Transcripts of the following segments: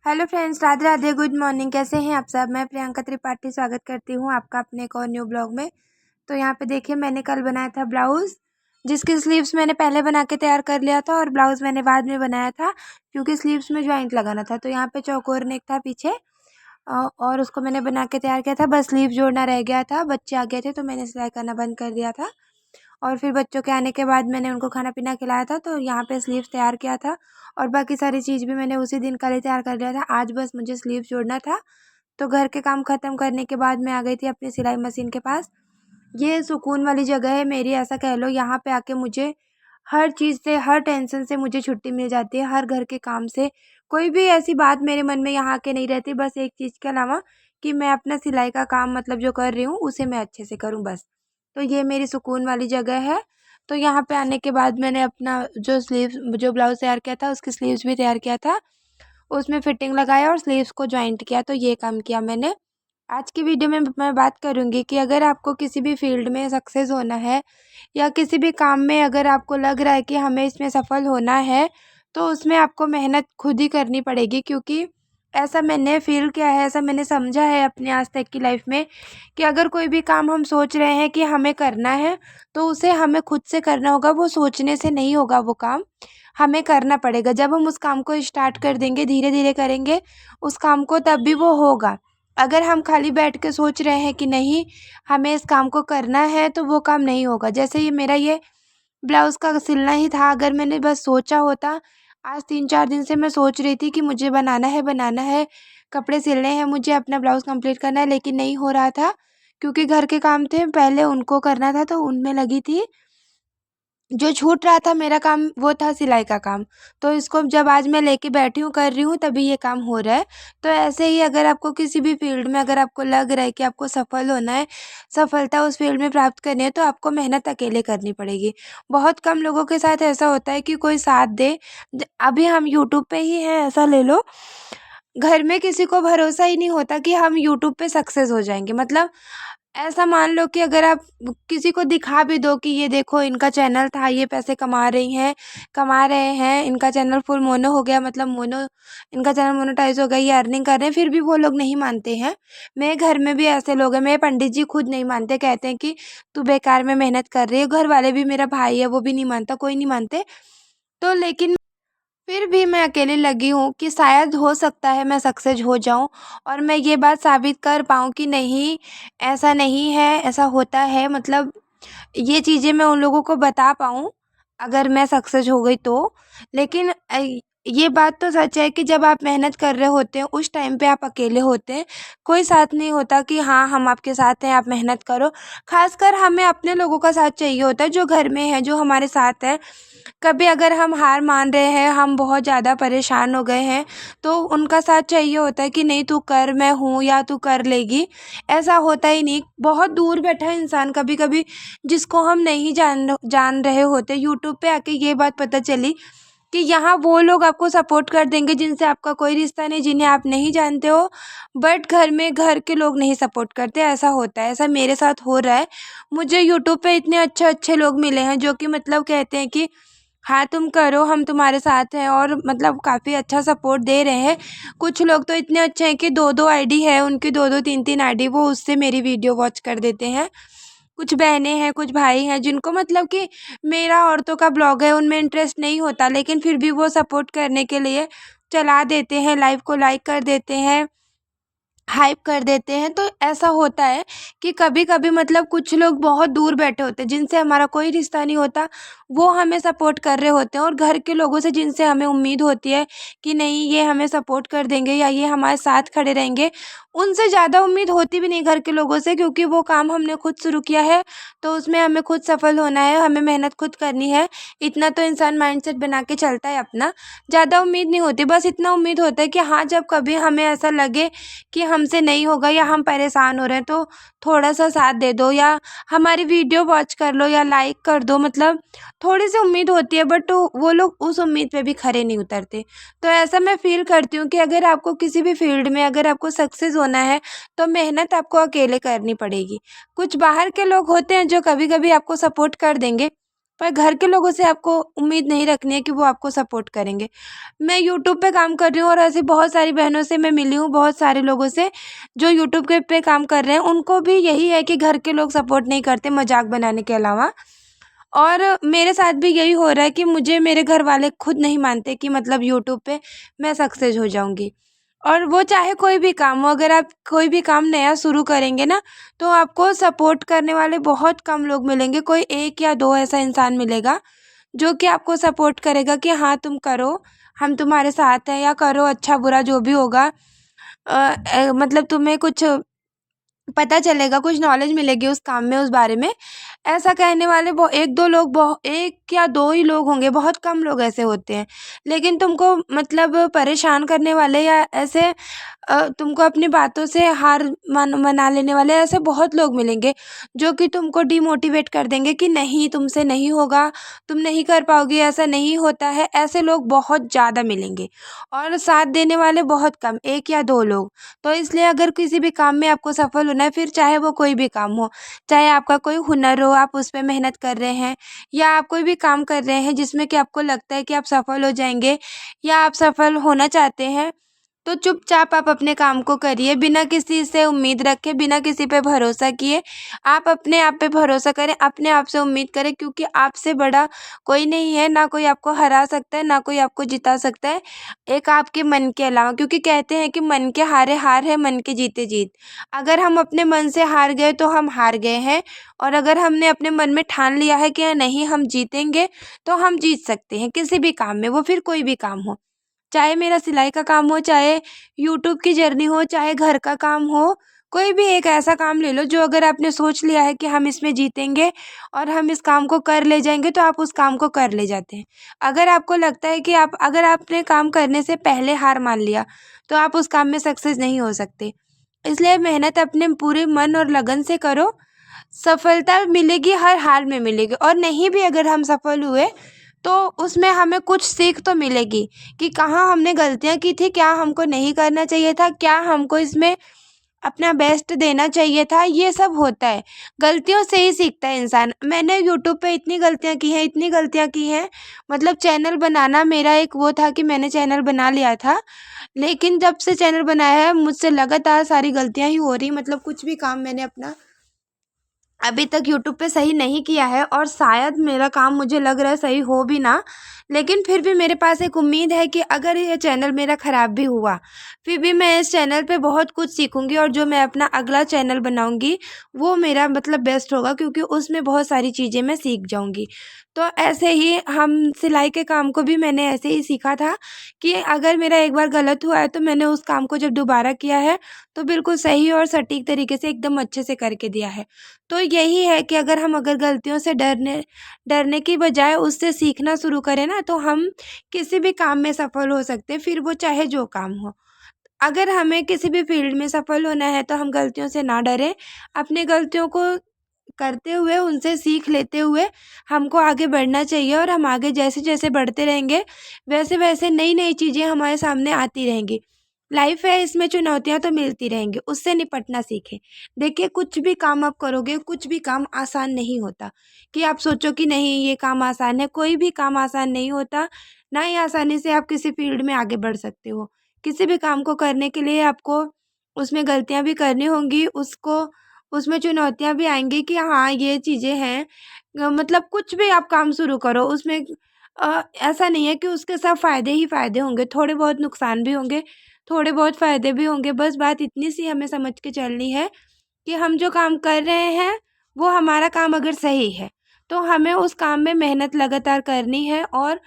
Hello friends, Radhe Radhe, good morning. कैसे हैं आप सब? मैं प्रियंका त्रिपाठी स्वागत करती हूं आपका अपने एक और न्यू ब्लॉग में। तो यहाँ पे देखिए, मैंने कल बनाया था ब्लाउज़, जिसकी स्लीव्स मैंने पहले बना के तैयार कर लिया था और ब्लाउज़ मैंने बाद में बनाया था क्योंकि स्लीव्स में जॉइंट लगाना था। तो यहाँ पे चौकोर नेक था पीछे और उसको मैंने बना के तैयार किया था। बस स्लीव जोड़ना रह गया था, बच्चे आ गए थे तो मैंने सिलाई करना बंद कर दिया था। और फिर बच्चों के आने के बाद मैंने उनको खाना पीना खिलाया था, तो यहाँ पे स्लीव्स तैयार किया था और बाकी सारी चीज़ भी मैंने उसी दिन कल ही तैयार कर लिया था। आज बस मुझे स्लीव जोड़ना था। तो घर के काम ख़त्म करने के बाद मैं आ गई थी अपनी सिलाई मशीन के पास। ये सुकून वाली जगह है मेरी, ऐसा कह लो। यहाँ पे आके मुझे हर चीज़ से, हर टेंशन से मुझे छुट्टी मिल जाती है, हर घर के काम से। कोई भी ऐसी बात मेरे मन में यहाँ आके नहीं रहती, बस एक चीज़ के अलावा कि मैं अपना सिलाई का काम मतलब जो कर रही हूँ उसे मैं अच्छे से करूँ, बस। तो ये मेरी सुकून वाली जगह है। तो यहाँ पे आने के बाद मैंने अपना जो ब्लाउज़ तैयार किया था उसकी स्लीव्स भी तैयार किया था। उसमें फिटिंग लगाया और स्लीव्स को जॉइंट किया, तो ये काम किया मैंने। आज की वीडियो में मैं बात करूँगी कि अगर आपको किसी भी फील्ड में सक्सेस होना है या किसी भी काम में अगर आपको लग रहा है कि हमें इसमें सफल होना है, तो उसमें आपको मेहनत खुद ही करनी पड़ेगी। क्योंकि ऐसा मैंने फ़ील किया है, ऐसा मैंने समझा है अपने आज तक की लाइफ में कि अगर कोई भी काम हम सोच रहे हैं कि हमें करना है, तो उसे हमें खुद से करना होगा। वो सोचने से नहीं होगा, वो काम हमें करना पड़ेगा। जब हम उस काम को स्टार्ट कर देंगे, धीरे धीरे करेंगे उस काम को, तब भी वो होगा। अगर हम खाली बैठ के सोच रहे हैं कि नहीं हमें इस काम को करना है, तो वो काम नहीं होगा। जैसे ये ब्लाउज़ का सिलना ही था, अगर मैंने बस सोचा होता। आज 3-4 दिन से मैं सोच रही थी कि मुझे बनाना है, कपड़े सिलने हैं, मुझे अपना ब्लाउज़ कंप्लीट करना है, लेकिन नहीं हो रहा था क्योंकि घर के काम थे, पहले उनको करना था तो उनमें लगी थी। जो छूट रहा था मेरा काम वो था सिलाई का काम। तो इसको जब आज मैं लेके बैठी हूँ, कर रही हूँ, तभी ये काम हो रहा है। तो ऐसे ही अगर आपको किसी भी फील्ड में अगर आपको लग रहा है कि आपको सफल होना है, सफलता उस फील्ड में प्राप्त करनी है, तो आपको मेहनत अकेले करनी पड़ेगी। बहुत कम लोगों के साथ ऐसा होता है कि कोई साथ दे। अभी हम यूट्यूब पे ही हैं, ऐसा ले लो। घर में किसी को भरोसा ही नहीं होता कि हम यूट्यूब पे सक्सेस हो जाएंगे। मतलब ऐसा मान लो कि अगर आप किसी को दिखा भी दो कि ये देखो इनका चैनल था, ये पैसे कमा रहे हैं, इनका चैनल फुल मोनो हो गया, मतलब इनका चैनल मोनेटाइज हो गया, ये अर्निंग कर रहे हैं, फिर भी वो लोग नहीं मानते हैं। मेरे घर में भी ऐसे लोग हैं, मेरे पंडित जी खुद नहीं मानते, कहते हैं कि तू बेकार में मेहनत कर रही है। घर वाले भी, मेरा भाई है वो भी नहीं मानता, कोई नहीं मानते। तो लेकिन फिर भी मैं अकेली लगी हूँ कि शायद हो सकता है मैं सक्सेस हो जाऊँ और मैं ये बात साबित कर पाऊँ कि नहीं, ऐसा नहीं है, ऐसा होता है। मतलब ये चीज़ें मैं उन लोगों को बता पाऊँ अगर मैं सक्सेस हो गई तो। लेकिन ये बात तो सच है कि जब आप मेहनत कर रहे होते हैं उस टाइम पे आप अकेले होते हैं। कोई साथ नहीं होता कि हाँ हम आपके साथ हैं, आप मेहनत करो। खासकर हमें अपने लोगों का साथ चाहिए होता है, जो घर में है, जो हमारे साथ है। कभी अगर हम हार मान रहे हैं, हम बहुत ज़्यादा परेशान हो गए हैं, तो उनका साथ चाहिए होता है कि नहीं तू कर, मैं हूँ, या तू कर लेगी। ऐसा होता ही नहीं। बहुत दूर बैठा है इंसान कभी-कभी, जिसको हम नहीं जान रहे होते, यूट्यूब पे आके ये बात पता चली कि यहाँ वो लोग आपको सपोर्ट कर देंगे जिनसे आपका कोई रिश्ता नहीं, जिन्हें आप नहीं जानते हो। बट घर में घर के लोग नहीं सपोर्ट करते, ऐसा होता है। ऐसा मेरे साथ हो रहा है। मुझे यूट्यूब पे इतने अच्छे-अच्छे लोग मिले हैं जो कि मतलब कहते हैं कि हाँ तुम करो, हम तुम्हारे साथ हैं, और मतलब काफ़ी अच्छा सपोर्ट दे रहे हैं। कुछ लोग तो इतने अच्छे हैं कि 2-2 आईडी है उनकी, 2-2 3-3 आईडी, वो उससे मेरी वीडियो वॉच कर देते हैं। कुछ बहनें हैं, कुछ भाई हैं जिनको मतलब कि मेरा औरतों का ब्लॉग है उनमें इंटरेस्ट नहीं होता, लेकिन फिर भी वो सपोर्ट करने के लिए चला देते हैं, लाइव को लाइक कर देते हैं, हाइप कर देते हैं। तो ऐसा होता है कि कभी-कभी मतलब कुछ लोग बहुत दूर बैठे होते हैं, जिनसे हमारा कोई रिश्ता नहीं होता, वो हमें सपोर्ट कर रहे होते हैं। और घर के लोगों से जिनसे हमें उम्मीद होती है कि नहीं ये हमें सपोर्ट कर देंगे या ये हमारे साथ खड़े रहेंगे, उनसे ज़्यादा उम्मीद होती भी नहीं घर के लोगों से, क्योंकि वो काम हमने खुद शुरू किया है, तो उसमें हमें खुद सफल होना है, हमें मेहनत खुद करनी है। इतना तो इंसान माइंडसेट बना के चलता है अपना। ज़्यादा उम्मीद नहीं होती, बस इतना उम्मीद होता है कि हाँ, जब कभी हमें ऐसा लगे कि हमसे नहीं होगा या हम परेशान हो रहे हैं, तो थोड़ा-सा साथ दे दो या हमारी वीडियो वॉच कर लो या लाइक कर दो। मतलब थोड़ी-सी उम्मीद होती है, बट वो लोग उस उम्मीद पे भी खरे नहीं उतरते। तो ऐसा मैं फ़ील करती हूँ कि अगर आपको किसी भी फ़ील्ड में अगर आपको सक्सेस होना है, तो मेहनत आपको अकेले करनी पड़ेगी। कुछ बाहर के लोग होते हैं जो कभी-कभी आपको सपोर्ट कर देंगे, पर घर के लोगों से आपको उम्मीद नहीं रखनी है कि वो आपको सपोर्ट करेंगे। मैं यूट्यूब पे काम कर रही हूँ और ऐसी बहुत सारी बहनों से मैं मिली हूँ, बहुत सारे लोगों से जो यूट्यूब के पे काम कर रहे हैं, उनको भी यही है कि घर के लोग सपोर्ट नहीं करते मज़ाक बनाने के अलावा। और मेरे साथ भी यही हो रहा है कि मुझे मेरे घर वाले खुद नहीं मानते कि मतलब यूट्यूब पे मैं सक्सेस हो जाऊंगी। और वो चाहे कोई भी काम हो, अगर आप कोई भी काम नया शुरू करेंगे ना, तो आपको सपोर्ट करने वाले बहुत कम लोग मिलेंगे। कोई एक या दो ऐसा इंसान मिलेगा जो कि आपको सपोर्ट करेगा कि हाँ तुम करो, हम तुम्हारे साथ हैं, या करो, अच्छा बुरा जो भी होगा। मतलब तुम्हें कुछ पता चलेगा, कुछ नॉलेज मिलेगी उस काम में, उस बारे में। ऐसा कहने वाले वो एक दो लोग, एक या दो ही लोग होंगे, बहुत कम लोग ऐसे होते हैं। लेकिन तुमको मतलब परेशान करने वाले या ऐसे तुमको अपनी बातों से हार मना लेने वाले ऐसे बहुत लोग मिलेंगे जो कि तुमको डिमोटिवेट कर देंगे कि नहीं तुमसे नहीं होगा, तुम नहीं कर पाओगे, ऐसा नहीं होता है। ऐसे लोग बहुत ज़्यादा मिलेंगे और साथ देने वाले बहुत कम, एक या दो लोग। तो इसलिए अगर किसी भी काम में आपको सफल होना है, फिर चाहे वो कोई भी काम हो, चाहे आपका कोई हुनर हो, आप उस पे मेहनत कर रहे हैं, या आप कोई भी काम कर रहे हैं जिसमें कि आपको लगता है कि आप सफल हो जाएंगे या आप सफल होना चाहते हैं, तो चुपचाप आप अपने काम को करिए, बिना किसी से उम्मीद रखे, बिना किसी पे भरोसा किए। आप अपने आप पे भरोसा करें, अपने आप से उम्मीद करें, क्योंकि आपसे बड़ा कोई नहीं है, ना कोई आपको हरा सकता है, ना कोई आपको जिता सकता है, एक आपके मन के अलावा। क्योंकि कहते हैं कि मन के हारे हार है, मन के जीते जीत। अगर हम अपने मन से हार गए तो हम हार गए हैं, और अगर हमने अपने मन में ठान लिया है कि नहीं हम जीतेंगे, तो हम जीत सकते हैं किसी भी काम में, वो फिर कोई भी काम हो। चाहे मेरा सिलाई का काम हो, चाहे यूट्यूब की जर्नी हो, चाहे घर का काम हो, कोई भी एक ऐसा काम ले लो जो अगर आपने सोच लिया है कि हम इसमें जीतेंगे और हम इस काम को कर ले जाएंगे, तो आप उस काम को कर ले जाते हैं। अगर आपको लगता है कि आप, अगर आपने काम करने से पहले हार मान लिया, तो आप उस काम में सक्सेस नहीं हो सकते। इसलिए मेहनत अपने पूरे मन और लगन से करो, सफलता मिलेगी, हर हाल में मिलेगी। और नहीं भी अगर हम सफल हुए, तो उसमें हमें कुछ सीख तो मिलेगी कि कहाँ हमने गलतियाँ की थी, क्या हमको नहीं करना चाहिए था, क्या हमको इसमें अपना बेस्ट देना चाहिए था। ये सब होता है, गलतियों से ही सीखता है इंसान। मैंने यूट्यूब पे इतनी गलतियाँ की हैं, इतनी गलतियाँ की हैं, मतलब चैनल बनाना मेरा एक वो था कि मैंने चैनल बना लिया था, लेकिन जब से चैनल बनाया है मुझसे लगातार सारी गलतियाँ ही हो रही। मतलब कुछ भी काम मैंने अपना अभी तक यूट्यूब पे सही नहीं किया है, और शायद मेरा काम, मुझे लग रहा है, सही हो भी ना। लेकिन फिर भी मेरे पास एक उम्मीद है कि अगर ये चैनल मेरा ख़राब भी हुआ, फिर भी मैं इस चैनल पे बहुत कुछ सीखूंगी, और जो मैं अपना अगला चैनल बनाऊंगी वो मेरा मतलब बेस्ट होगा, क्योंकि उसमें बहुत सारी चीज़ें मैं सीख जाऊंगी। तो ऐसे ही हम सिलाई के काम को भी मैंने ऐसे ही सीखा था कि अगर मेरा एक बार गलत हुआ है, तो मैंने उस काम को जब दोबारा किया है, तो बिल्कुल सही और सटीक तरीके से एकदम अच्छे से करके दिया है। तो यही है कि अगर गलतियों से डरने डरने की बजाय उससे सीखना शुरू करें ना, तो हम किसी भी काम में सफल हो सकते हैं, फिर वो चाहे जो काम हो। अगर हमें किसी भी फील्ड में सफल होना है, तो हम गलतियों से ना डरें, अपनी गलतियों को करते हुए, उनसे सीख लेते हुए हमको आगे बढ़ना चाहिए। और हम आगे जैसे जैसे बढ़ते रहेंगे, वैसे वैसे नई नई चीज़ें हमारे सामने आती रहेंगी। लाइफ है, इसमें चुनौतियाँ तो मिलती रहेंगी, उससे निपटना सीखें। देखिए, कुछ भी काम आप करोगे, कुछ भी काम आसान नहीं होता कि आप सोचो कि नहीं ये काम आसान है। कोई भी काम आसान नहीं होता, ना ही आसानी से आप किसी फील्ड में आगे बढ़ सकते हो। किसी भी काम को करने के लिए आपको उसमें गलतियाँ भी करनी होंगी, उसको उसमें चुनौतियाँ भी आएँगी कि हाँ, ये चीज़ें हैं। मतलब कुछ भी आप काम शुरू करो, उसमें ऐसा नहीं है कि उसके सब फ़ायदे ही फ़ायदे होंगे, थोड़े बहुत नुकसान भी होंगे, थोड़े बहुत फ़ायदे भी होंगे। बस बात इतनी सी हमें समझ के चलनी है कि हम जो काम कर रहे हैं, वो हमारा काम अगर सही है, तो हमें उस काम में मेहनत लगातार करनी है। और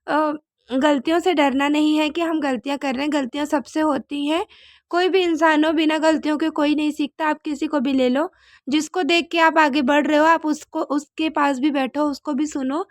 अ, गलतियों से डरना नहीं है कि हम गलतियाँ कर रहे हैं, गलतियाँ सबसे होती हैं। कोई भी इंसान हो, बिना गलतियों के कोई नहीं सीखता। आप किसी को भी ले लो, जिसको देख के आप आगे बढ़ रहे हो, आप उसको, उसके पास भी बैठो, उसको भी सुनो,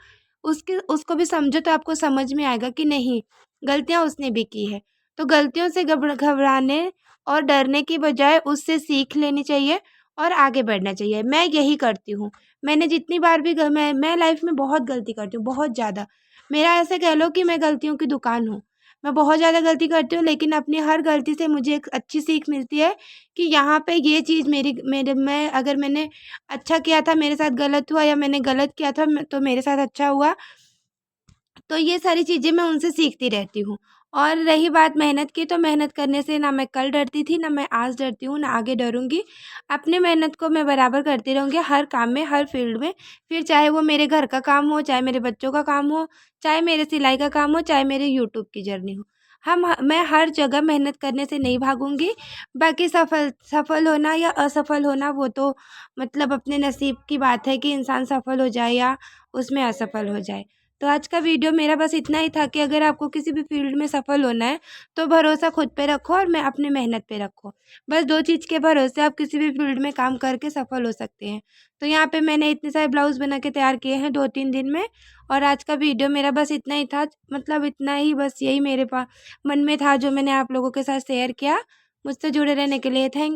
उसको भी समझो, तो आपको समझ में आएगा कि नहीं, गलतियाँ उसने भी की है। तो गलतियों से घबराने और डरने की बजाय उससे सीख लेनी चाहिए और आगे बढ़ना चाहिए। मैं यही करती हूँ। मैंने जितनी बार भी मैं लाइफ में बहुत गलती करती हूँ, बहुत ज़्यादा। मेरा ऐसे कह लो कि मैं गलतियों की दुकान हूँ। मैं बहुत ज़्यादा गलती करती हूँ, लेकिन अपनी हर गलती से मुझे एक अच्छी सीख मिलती है कि यहाँ पे ये चीज़ मैं अगर मैंने अच्छा किया था, मेरे साथ गलत हुआ, या मैंने गलत किया था तो मेरे साथ अच्छा हुआ। तो ये सारी चीज़ें मैं उनसे सीखती रहती हूँ। और रही बात मेहनत की, तो मेहनत करने से ना मैं कल डरती थी, ना मैं आज डरती हूँ, ना आगे डरूँगी। अपनी मेहनत को मैं बराबर करती रहूँगी हर काम में, हर फ़ील्ड में। फिर चाहे वो मेरे घर का काम हो, चाहे मेरे बच्चों का काम हो, चाहे मेरे सिलाई का काम हो, चाहे मेरे यूट्यूब की जर्नी हो। मैं हर जगह मेहनत करने से नहीं भागूँगी। बाकी सफल होना या असफल होना, वो तो मतलब अपने नसीब की बात है कि इंसान सफल हो जाए या उसमें असफल हो जाए। तो आज का वीडियो मेरा बस इतना ही था कि अगर आपको किसी भी फ़ील्ड में सफल होना है, तो भरोसा खुद पे रखो और मैं अपनी मेहनत पे रखो। बस 2 चीज़ के भरोसे आप किसी भी फ़ील्ड में काम करके सफल हो सकते हैं। तो यहाँ पे मैंने इतने सारे ब्लाउज़ बना के तैयार किए हैं 2-3 दिन में, और आज का वीडियो मेरा बस इतना ही था। मतलब इतना ही, बस यही मेरे मन में था जो मैंने आप लोगों के साथ शेयर किया। मुझसे जुड़े रहने के लिए थैंक